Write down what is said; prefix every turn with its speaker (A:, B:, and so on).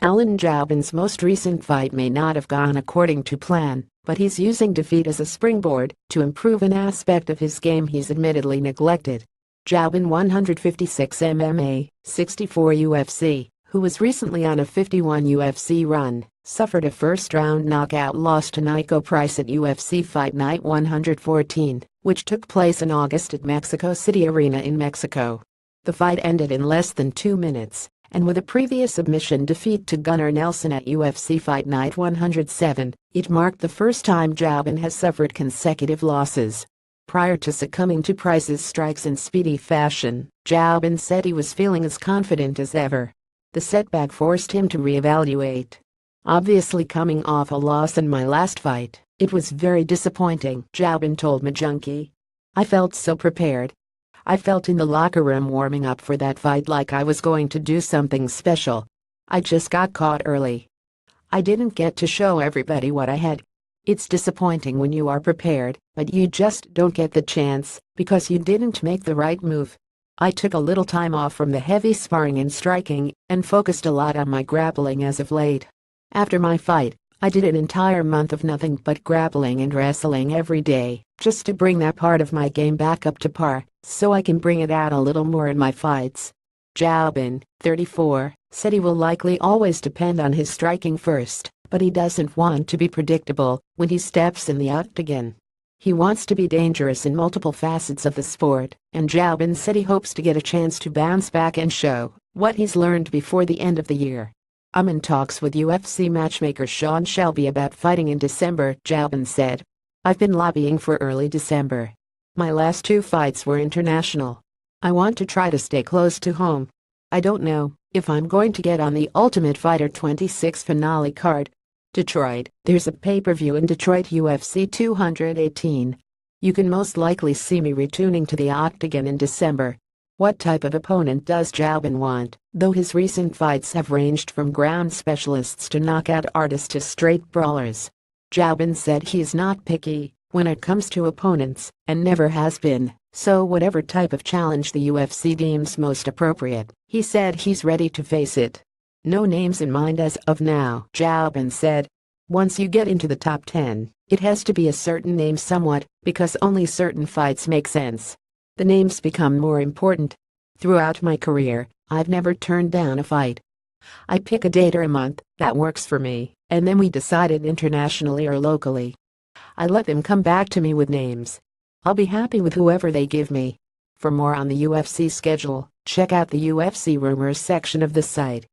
A: Alan Jouban's most recent fight may not have gone according to plan, but he's using defeat as a springboard to improve an aspect of his game he's admittedly neglected. Jouban 156 MMA, 64 UFC, who was recently on a 51 UFC run, suffered a first-round knockout loss to Nico Price at UFC Fight Night 114, which took place in August at Mexico City Arena in Mexico. The fight ended in less than 2 minutes, and with a previous submission defeat to Gunnar Nelson at UFC Fight Night 107, it marked the first time Jouban has suffered consecutive losses. Prior to succumbing to Price's strikes in speedy fashion, Jouban said he was feeling as confident as ever. The setback forced him to reevaluate. "Obviously coming off a loss in my last fight, it was very disappointing," Jouban told McJunkie. "I felt so prepared. I felt in the locker room warming up for that fight like I was going to do something special. I just got caught early. I didn't get to show everybody what I had. It's disappointing when you are prepared, but you just don't get the chance because you didn't make the right move. I took a little time off from the heavy sparring and striking and focused a lot on my grappling as of late. After my fight, I did an entire month of nothing but grappling and wrestling every day, just to bring that part of my game back up to par, so I can bring it out a little more in my fights." Jouban, 34, said he will likely always depend on his striking first, but he doesn't want to be predictable when he steps in the octagon. He wants to be dangerous in multiple facets of the sport, and Jouban said he hopes to get a chance to bounce back and show what he's learned before the end of the year. "I'm in talks with UFC matchmaker Sean Shelby about fighting in December," Jouban said. "I've been lobbying for early December. My last 2 fights were international. I want to try to stay close to home. I don't know if I'm going to get on the Ultimate Fighter 26 finale card. Detroit, there's a pay-per-view in Detroit, UFC 218. You can most likely see me returning to the octagon in December." What type of opponent does Jouban want, though his recent fights have ranged from ground specialists to knockout artists to straight brawlers? Jouban said he is not picky when it comes to opponents, and never has been, so whatever type of challenge the UFC deems most appropriate, he said he's ready to face it. "No names in mind as of now," Jouban said. "Once you get into the top 10, it has to be a certain name somewhat, because only certain fights make sense. The names become more important. Throughout my career, I've never turned down a fight. I pick a date or a month that works for me, and then we decide it internationally or locally. I let them come back to me with names. I'll be happy with whoever they give me." For more on the UFC schedule, check out the UFC rumors section of the site.